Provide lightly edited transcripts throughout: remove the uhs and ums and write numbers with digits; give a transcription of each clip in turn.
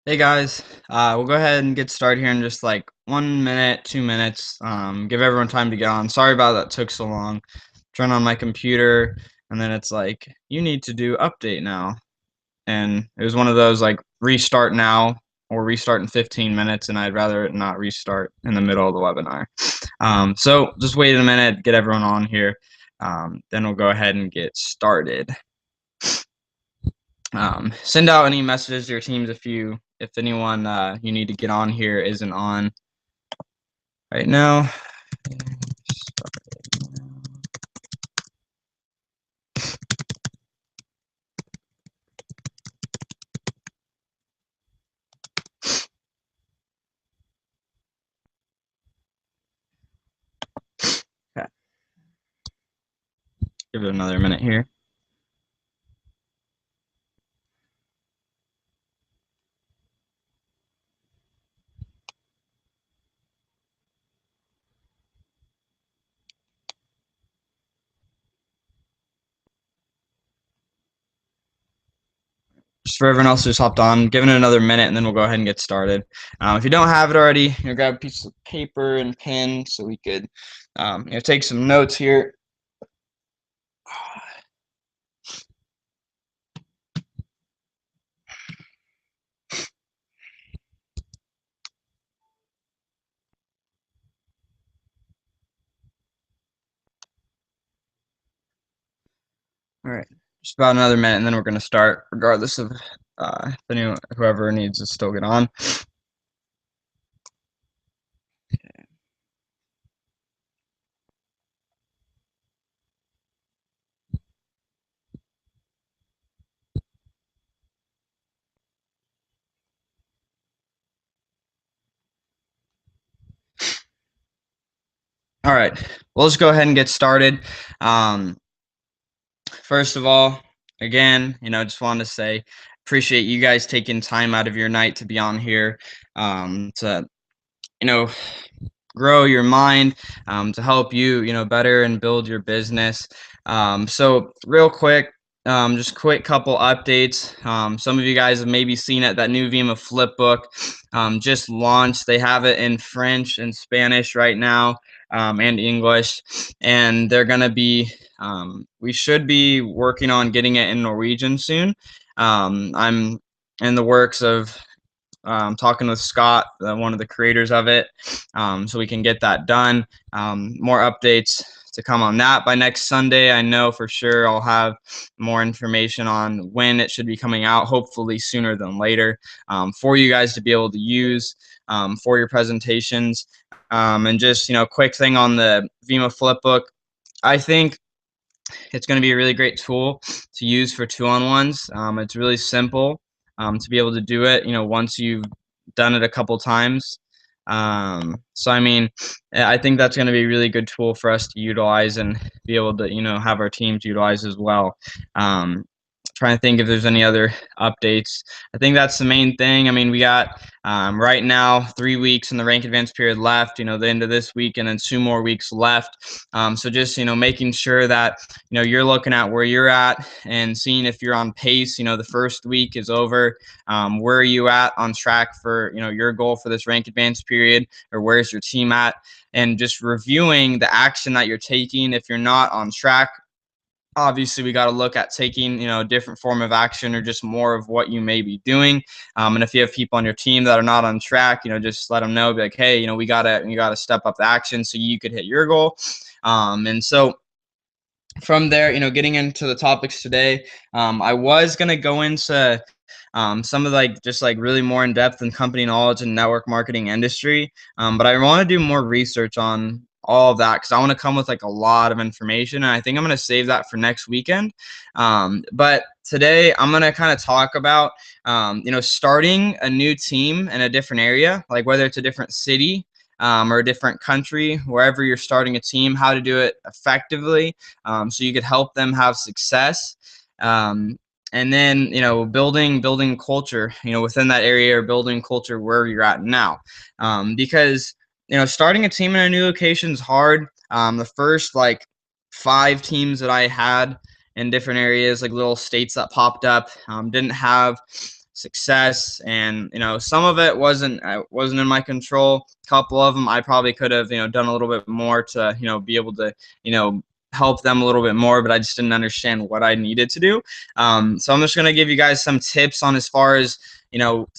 Hey guys, we'll go ahead and get started here in just like 1 minute, 2 minutes. Give everyone time to get on. Sorry about that took so long. Turn on my computer, and then it's like you need to do update now, and it was one of those like restart now or restart in 15 minutes, and I'd rather it not restart in the middle of the webinar. So just wait a minute, get everyone on here, then we'll go ahead and get started. Send out any messages to your teams if anyone you need to get on here isn't on right now. Okay. Give it another minute here. Just for everyone else who's hopped on, give it another minute, and then we'll go ahead and get started. If you don't have it already, grab a piece of paper and pen so we could take some notes here. All right, just about another minute, and then we're going to start, regardless of if whoever needs to still get on. All right, well, let's go ahead and get started. First of all, again, just wanted to say, appreciate you guys taking time out of your night to be on here, to, grow your mind, to help you, better and build your business. So real quick, just quick couple updates. Some of you guys have maybe seen it, that new Vima flip book just launched. They have it in French and Spanish right now, and English, and they're going to be, we should be working on getting it in Norwegian soon. I'm in the works of talking with Scott, one of the creators of it, so we can get that done. More updates to come on that by next Sunday. I know for sure I'll have more information on when it should be coming out, hopefully sooner than later, for you guys to be able to use for your presentations. And just, quick thing on the Vima Flipbook, I think it's going to be a really great tool to use for two-on-ones. It's really simple to be able to do it, once you've done it a couple times. So, I mean, I think that's going to be a really good tool for us to utilize and be able to, have our teams utilize as well. Trying to think if there's any other updates. I think that's the main thing. I mean, we got right now 3 weeks in the rank advance period left, the end of this week, and then 2 more weeks left. So just, making sure that, you're looking at where you're at and seeing if you're on pace. The first week is over. Where are you at on track for, your goal for this rank advance period, or where's your team at? And just reviewing the action that you're taking. If you're not on track, obviously we got to look at taking, a different form of action or just more of what you may be doing. And if you have people on your team that are not on track, just let them know, be like, hey, you gotta step up the action so you could hit your goal. And so from there, getting into the topics today, I was going to go into some of just really more in depth in company knowledge and network marketing industry. But I want to do more research on all of that because I want to come with a lot of information, and I think I'm going to save that for next weekend. But today I'm going to kind of talk about, starting a new team in a different area, like whether it's a different city, or a different country, wherever you're starting a team, how to do it effectively, so you could help them have success. And then, building culture, within that area, or building culture where you're at now. Because, starting a team in a new location is hard. The first 5 teams that I had in different areas, like little states that popped up, didn't have success. And some of it wasn't in my control. A couple of them I probably could have done a little bit more to be able to you know help them a little bit more, but I just didn't understand what I needed to do. So I'm just going to give you guys some tips on as far as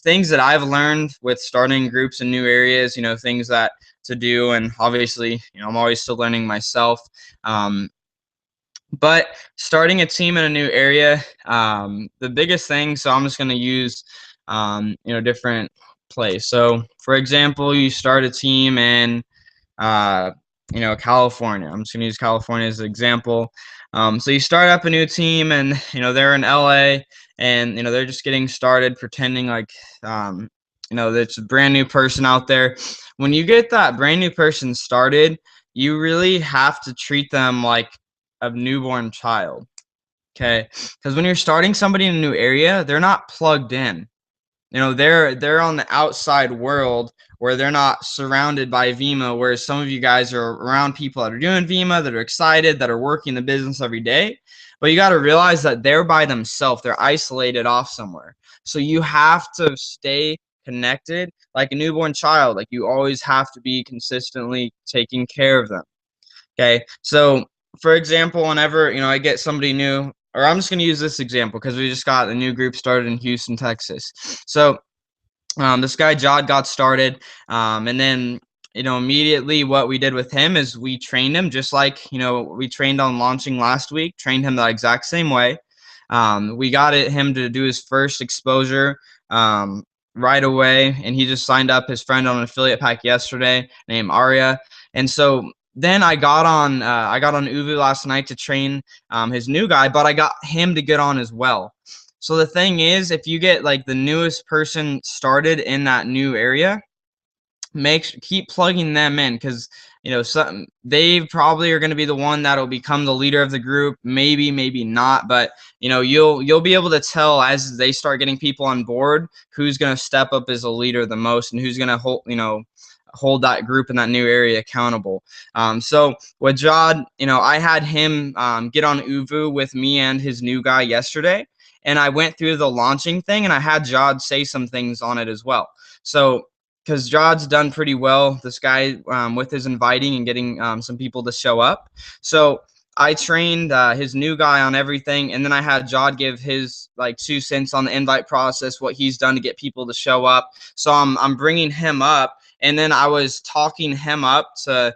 things that I've learned with starting groups in new areas, things that to do. And obviously, I'm always still learning myself. But starting a team in a new area, the biggest thing, so I'm just going to use, different place. So for example, you start a team in, uh, California. I'm just going to use California as an example. So you start up a new team and, they're in LA and, they're just getting started pretending like, there's a brand new person out there. When you get that brand new person started, you really have to treat them like a newborn child. Okay. Because when you're starting somebody in a new area, they're not plugged in. They're on the outside world where they're not surrounded by Vima, whereas some of you guys are around people that are doing Vima, that are excited, that are working the business every day. But you got to realize that they're by themselves. They're isolated off somewhere. So you have to stay connected like a newborn child. Like you always have to be consistently taking care of them. Okay. So for example, whenever, I get somebody new, or I'm just going to use this example because we just got a new group started in Houston, Texas. So this guy Jod got started, and then immediately what we did with him is we trained him just like we trained on launching last week. Trained him the exact same way. We got him to do his first exposure right away, and he just signed up his friend on an affiliate pack yesterday named Arya, and so. Then I got on Uvu last night to train his new guy, but I got him to get on as well. So the thing is, if you get like the newest person started in that new area, keep plugging them in because they probably are going to be the one that'll become the leader of the group. Maybe not, but you'll be able to tell as they start getting people on board who's going to step up as a leader the most and who's going to hold that group in that new area accountable. So with Jod, I had him get on Uvu with me and his new guy yesterday. And I went through the launching thing and I had Jod say some things on it as well. So because Jod's done pretty well, this guy with his inviting and getting some people to show up. So I trained his new guy on everything, and then I had Jod give his like 2 cents on the invite process, what he's done to get people to show up. So I'm bringing him up, and then I was talking him up to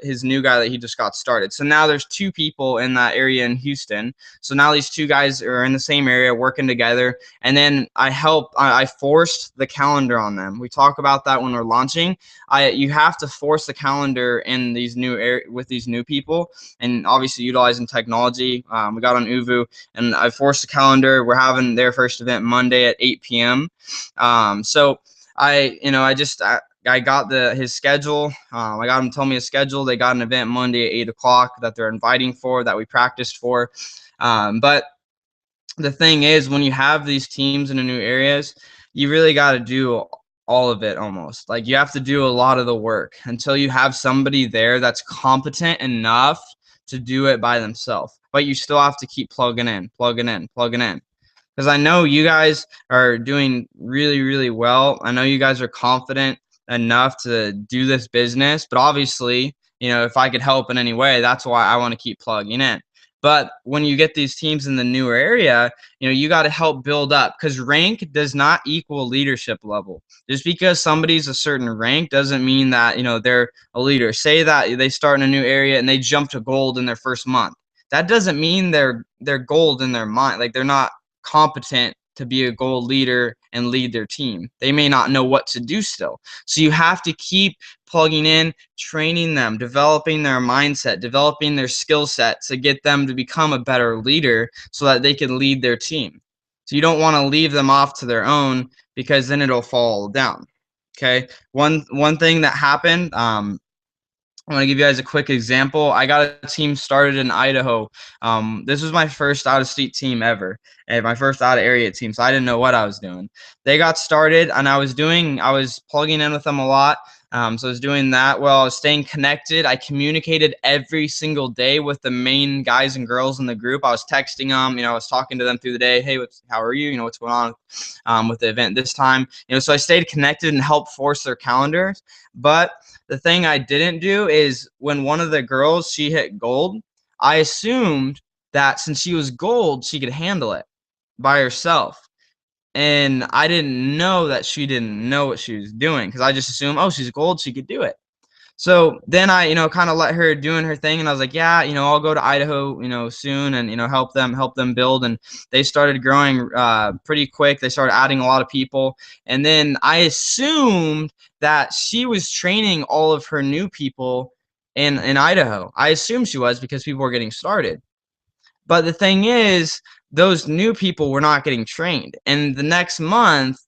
his new guy that he just got started. So now there's 2 people in that area in Houston. So now these 2 guys are in the same area working together. And then I forced the calendar on them. We talk about that when we're launching. You have to force the calendar in these with these new people, and obviously utilizing technology. We got on Uvu and I forced the calendar. We're having their first event Monday at 8 p.m. So I got his schedule. I got him to tell me his schedule. They got an event Monday at 8 o'clock that they're inviting for, that we practiced for. But the thing is, when you have these teams in the new areas, you really got to do all of it almost. Like you have to do a lot of the work until you have somebody there that's competent enough to do it by themselves. But you still have to keep plugging in. Because I know you guys are doing really, really well. I know you guys are confident enough to do this business, but obviously, if I could help in any way, that's why I want to keep plugging in. But when you get these teams in the newer area, you got to help build up, because rank does not equal leadership level. Just because somebody's a certain rank doesn't mean that, they're a leader. Say that they start in a new area and they jump to gold in their first month. That doesn't mean they're gold in their mind. Like they're not competent to be a gold leader and lead their team. They may not know what to do still. So you have to keep plugging in, training them, developing their mindset, developing their skill set to get them to become a better leader so that they can lead their team. So you don't want to leave them off to their own, because then it'll fall down. Okay. One thing that happened, I want to give you guys a quick example. I got a team started in Idaho. This was my first out-of-state team ever, and my first out-of-area team, so I didn't know what I was doing. They got started, and I was plugging in with them a lot. So I was doing that while I was staying connected. I communicated every single day with the main guys and girls in the group. I was texting them, I was talking to them through the day. Hey, how are you? What's going on with the event this time? So I stayed connected and helped force their calendars. But the thing I didn't do is when one of the girls, she hit gold, I assumed that since she was gold, she could handle it by herself. And I didn't know that she didn't know what she was doing because I just assumed, oh, she's gold, she could do it. So then I, kind of let her doing her thing, and I was like, yeah, I'll go to Idaho, soon, and help them build. And they started growing pretty quick. They started adding a lot of people, and then I assumed that she was training all of her new people in Idaho. I assumed she was because people were getting started. But the thing is, those new people were not getting trained, and the next month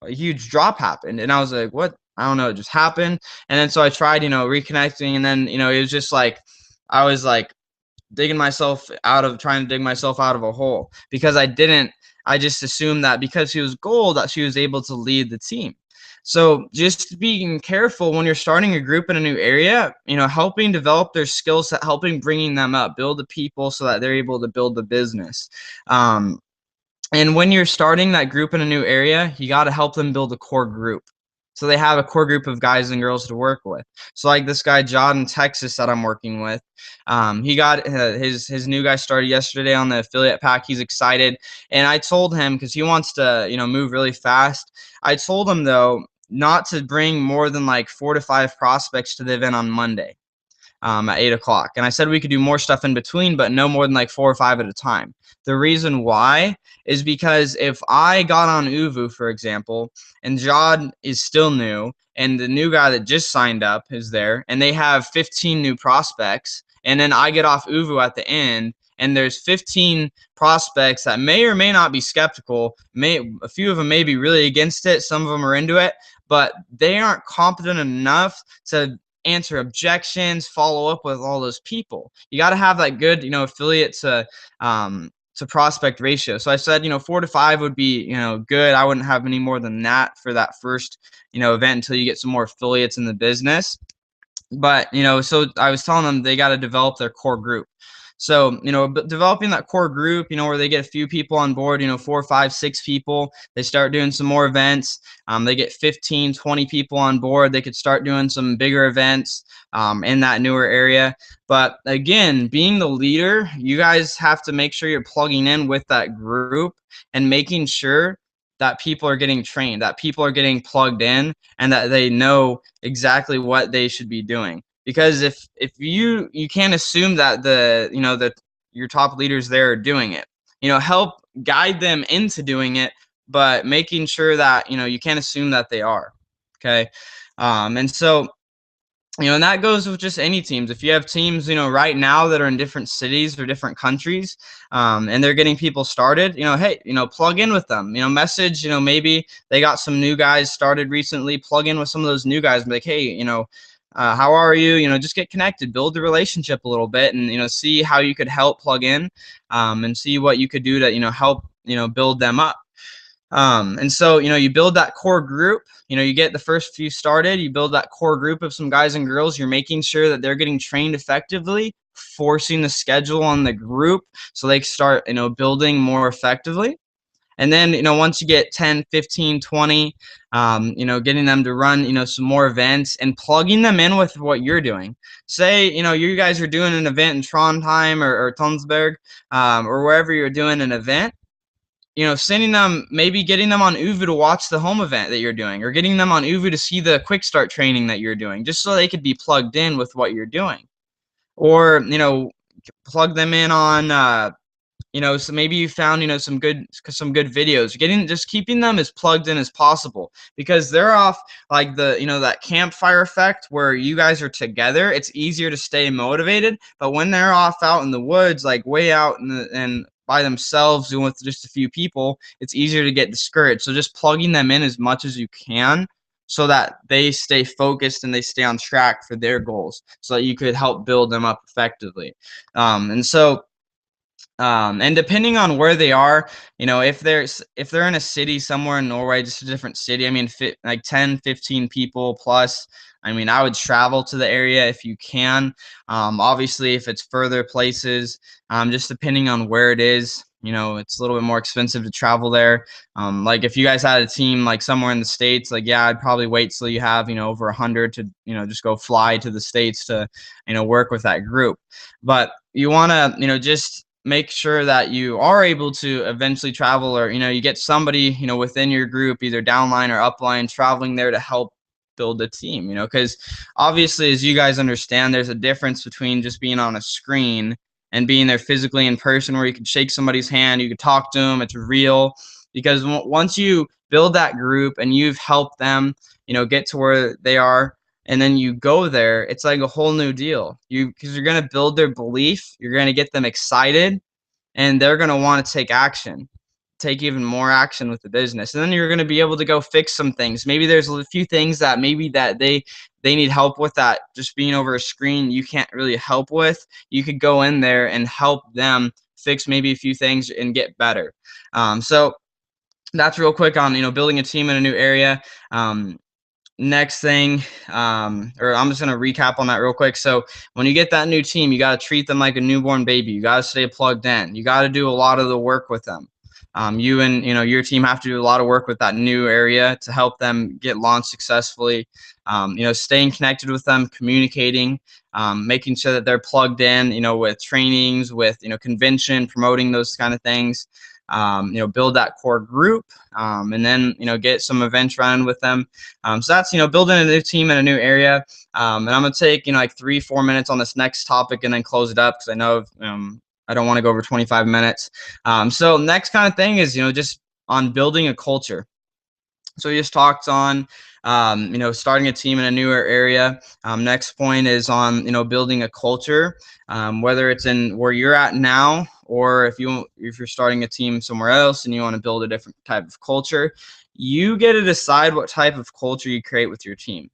a huge drop happened, and I was like, what? I don't know, it just happened. And then so I tried, reconnecting, and then it was just like I was like trying to dig myself out of a hole because I just assumed that because she was gold that she was able to lead the team. So just being careful when you're starting a group in a new area, helping develop their skill set, helping bringing them up, build the people so that they're able to build the business. And when you're starting that group in a new area, you got to help them build a core group. So they have a core group of guys and girls to work with. So like this guy, John in Texas that I'm working with, he got his new guy started yesterday on the affiliate pack. He's excited. And I told him, because he wants to, move really fast. I told him, though, not to bring more than like 4 to 5 prospects to the event on Monday. At 8 o'clock. And I said we could do more stuff in between, but no more than like 4 or 5 at a time. The reason why is because if I got on Uvu, for example, and Jod is still new, and the new guy that just signed up is there, and they have 15 new prospects, and then I get off Uvu at the end, and there's 15 prospects that may or may not be skeptical, a few of them may be really against it, some of them are into it, but they aren't competent enough to answer objections, follow up with all those people. You got to have that good, affiliate to prospect ratio. So I said, 4 to 5 would be, good. I wouldn't have any more than that for that first, event until you get some more affiliates in the business. But, so I was telling them they got to develop their core group. So, developing that core group, where they get a few people on board, 4, 5, 6 people, they start doing some more events. They get 15, 20 people on board. They could start doing some bigger events in that newer area. But again, being the leader, you guys have to make sure you're plugging in with that group and making sure that people are getting trained, that people are getting plugged in, and that they know exactly what they should be doing. Because if you can't assume that your top leaders there are doing it. Help guide them into doing it, but making sure that you can't assume that they are. Okay, and so and that goes with just any teams. If you have teams, right now that are in different cities or different countries, and they're getting people started, hey, plug in with them. Message, maybe they got some new guys started recently. Plug in with some of those new guys and be like, hey, how are you? Just get connected, build the relationship a little bit, and see how you could help plug in, and see what you could do to help build them up. And so you build that core group. You get the first few started. You build that core group of some guys and girls. You're making sure that they're getting trained effectively, forcing the schedule on the group so they can start building more effectively. And then, once you get 10, 15, 20, getting them to run, some more events and plugging them in with what you're doing. Say, you guys are doing an event in Trondheim or Tonsberg, or wherever you're doing an event, sending them, maybe getting them on Uvu to watch the home event that you're doing, or getting them on Uvu to see the quick start training that you're doing, just so they could be plugged in with what you're doing. Or, plug them in on, so maybe you found some good videos, just keeping them as plugged in as possible, because they're off like the that campfire effect where you guys are together. It's easier to stay motivated, but when they're off out in the woods, like way out and by themselves doing with just a few people, it's easier to get discouraged. So just plugging them in as much as you can so that they stay focused and they stay on track for their goals, so that you could help build them up effectively. And so And depending on where they are, if they're in a city somewhere in Norway, just a different city, I mean, like 10, 15 people plus, I mean, I would travel to the area if you can. Obviously, if it's further places, just depending on where it is, it's a little bit more expensive to travel there. Like if you guys had a team like somewhere in the States, like, yeah, I'd probably wait till you have, over 100 to, just go fly to the States to, work with that group. But you want to, just make sure that you are able to eventually travel, or you get somebody within your group, either downline or upline, traveling there to help build a team, because obviously, as you guys understand, there's a difference between just being on a screen and being there physically in person, where you could shake somebody's hand, you could talk to them, it's real. Because once you build that group and you've helped them get to where they are, and then you go there, it's like a whole new deal. Because you're going to build their belief, you're going to get them excited, and they're going to want to take action, take even more action with the business. And then you're going to be able to go fix some things. Maybe there's a few things that maybe that they need help with, that just being over a screen you can't really help with. You could go in there and help them fix maybe a few things and get better. So that's real quick on building a team in a new area. Next thing, or I'm just going to recap on that real quick. So when you get that new team, you got to treat them like a newborn baby. You got to stay plugged in. You got to do a lot of the work with them. You and your team have to do a lot of work with that new area to help them get launched successfully. Staying connected with them, communicating, making sure that they're plugged in, with trainings, with convention, promoting those kind of things. Build that core group, and then get some events running with them. So that's building a new team in a new area. And I'm gonna take like 3-4 minutes on this next topic and then close it up, because I know I don't want to go over 25 minutes. So next kind of thing is just on building a culture. So we just talked on starting a team in a newer area. Next point is on building a culture, whether it's in where you're at now, or if you're starting a team somewhere else and you want to build a different type of culture. You get to decide what type of culture you create with your team.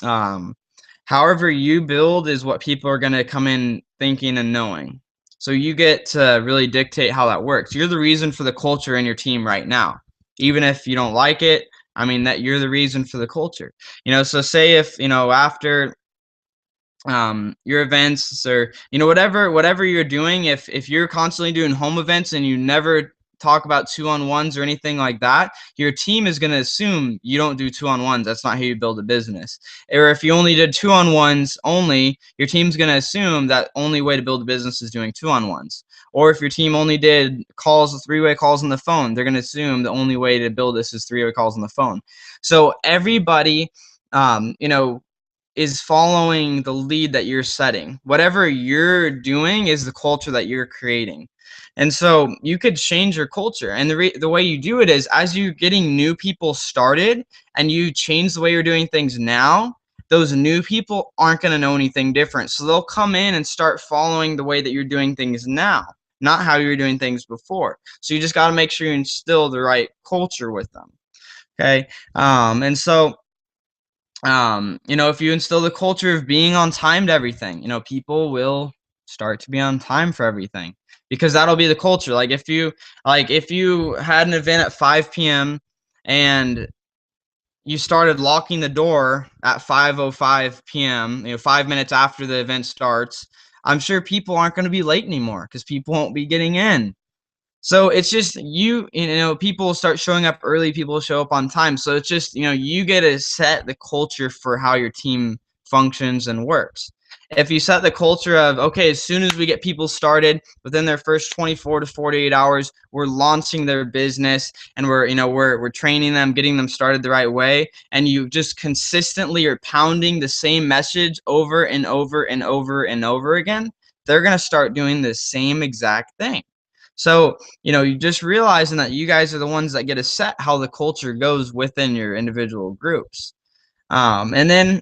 However you build is what people are going to come in thinking and knowing. So you get to really dictate how that works. You're the reason for the culture in your team right now. Even if you don't like it, I mean, that you're the reason for the culture. So say if, after your events, or whatever you're doing, if you're constantly doing home events and you never talk about 2-on-1s or anything like that, your team is going to assume you don't do 2-on-1s. That's not how you build a business. Or if you only did 2-on-1s only, your team's going to assume that only way to build a business is doing 2-on-1s. Or if your team only did calls, 3-way calls on the phone, they're going to assume the only way to build this is 3-way calls on the phone. So everybody is following the lead that you're setting. Whatever you're doing is the culture that you're creating. And so you could change your culture. And the way you do it is, as you're getting new people started and you change the way you're doing things now, those new people aren't going to know anything different. So they'll come in and start following the way that you're doing things now, not how you were doing things before. So you just got to make sure you instill the right culture with them. Okay. And so if you instill the culture of being on time to everything, people will start to be on time for everything, because that'll be the culture. Like if you had an event at 5 p.m. and you started locking the door at 5:05 p.m., 5 minutes after the event starts, I'm sure people aren't going to be late anymore, because people won't be getting in. So it's just people start showing up early, people show up on time. So it's just, you get to set the culture for how your team functions and works. If you set the culture of, okay, as soon as we get people started, within their first 24 to 48 hours, we're launching their business, and we're training them, getting them started the right way, and you just consistently are pounding the same message over and over and over and over again, they're going to start doing the same exact thing. So, you just realizing that you guys are the ones that get to set how the culture goes within your individual groups. And then,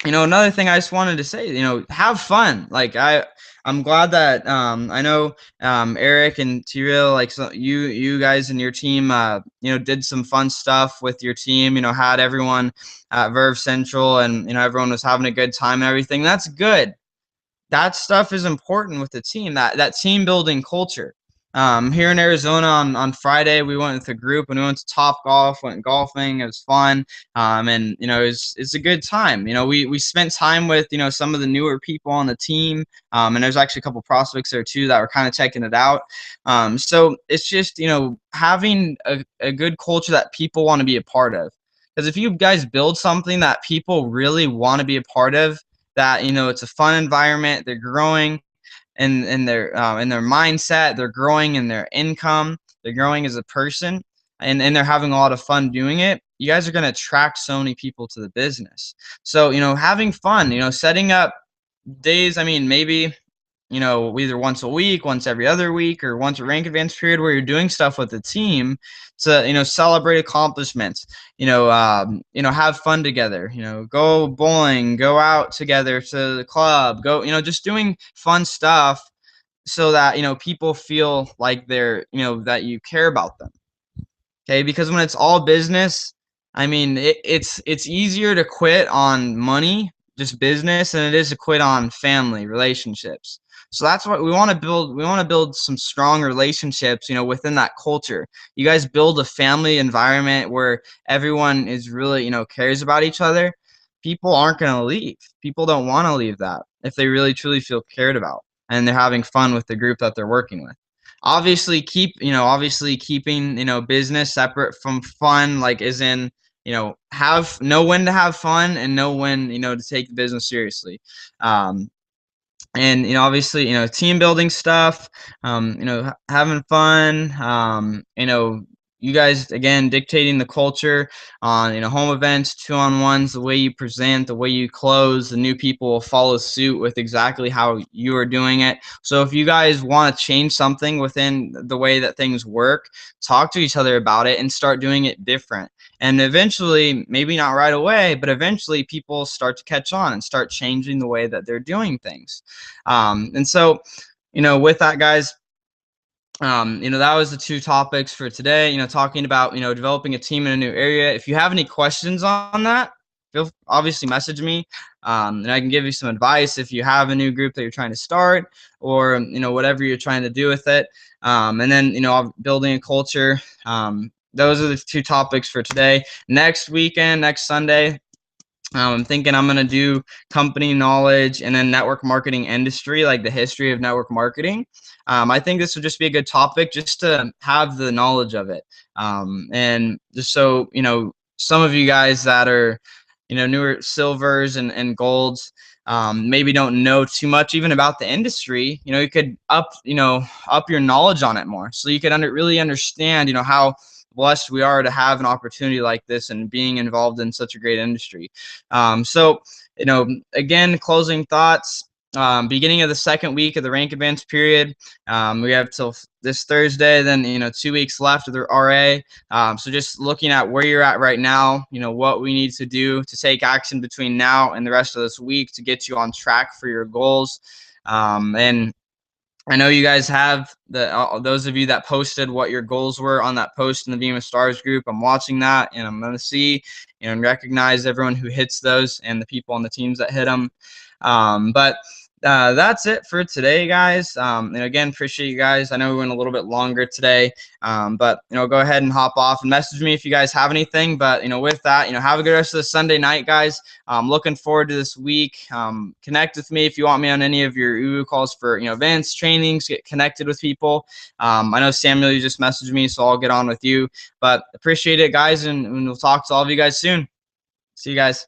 another thing I just wanted to say, have fun. Like I'm glad that I know Eric and Tyrell, like, so you guys and your team, did some fun stuff with your team. Had everyone at Verve Central, and everyone was having a good time and everything. That's good. that stuff is important with the team, that team building culture. Here in Arizona on Friday, we went with a group and we went to Top Golf, went golfing. It was fun. And it's a good time. We spent time with, some of the newer people on the team. And there's actually a couple prospects there too that were kind of checking it out. So it's just, having a good culture that people want to be a part of. Because if you guys build something that people really want to be a part of, that it's a fun environment, they're growing in their mindset, they're growing in their income, they're growing as a person, and they're having a lot of fun doing it, you guys are going to attract so many people to the business. So having fun, setting up days, I mean, maybe either once a week, once every other week, or once a rank advance period where you're doing stuff with the team to, celebrate accomplishments, have fun together, go bowling, go out together to the club, go, just doing fun stuff so that, people feel like they're, that you care about them. Okay, because when it's all business, I mean, it's easier to quit on money, just business, than it is to quit on family relationships. So that's what we want to build. We want to build some strong relationships, within that culture. You guys build a family environment where everyone is really, cares about each other. People aren't going to leave. People don't want to leave that if they really truly feel cared about and they're having fun with the group that they're working with. Obviously keeping, business separate from fun, like, is in, know when to have fun and know when, to take the business seriously. And obviously, team building stuff, having fun, you guys, again, dictating the culture on, home events, 2-on-1s, the way you present, the way you close, the new people will follow suit with exactly how you are doing it. So if you guys want to change something within the way that things work, talk to each other about it and start doing it different. And eventually, maybe not right away, but eventually people start to catch on and start changing the way that they're doing things. And so, with that, guys, that was the two topics for today, talking about, developing a team in a new area. If you have any questions on that, obviously message me, and I can give you some advice if you have a new group that you're trying to start, or, whatever you're trying to do with it. And then, building a culture. Those are the two topics for today. Next weekend, next Sunday, I'm thinking I'm going to do company knowledge and then network marketing industry, like the history of network marketing. I think this would just be a good topic just to have the knowledge of it. And just so, some of you guys that are, newer silvers and golds, maybe don't know too much even about the industry, you could up your knowledge on it more. So you could really understand, how blessed we are to have an opportunity like this and being involved in such a great industry. So, again, closing thoughts. Beginning of the second week of the rank advance period, we have till this Thursday, then 2 weeks left of the RA. So just looking at where you're at right now, what we need to do to take action between now and the rest of this week to get you on track for your goals. And I know you guys have those of you that posted what your goals were on that post in the Beam of Stars group. I'm watching that, and I'm going to see, and recognize everyone who hits those and the people on the teams that hit them. But that's it for today, guys. And again, appreciate you guys. I know we went a little bit longer today, but go ahead and hop off and message me if you guys have anything. But with that, have a good rest of the Sunday night, guys. I'm looking forward to this week. Connect with me if you want me on any of your UU calls for events, trainings. Get connected with people. I know Samuel, you just messaged me, so I'll get on with you. But appreciate it, guys, and we'll talk to all of you guys soon. See you guys.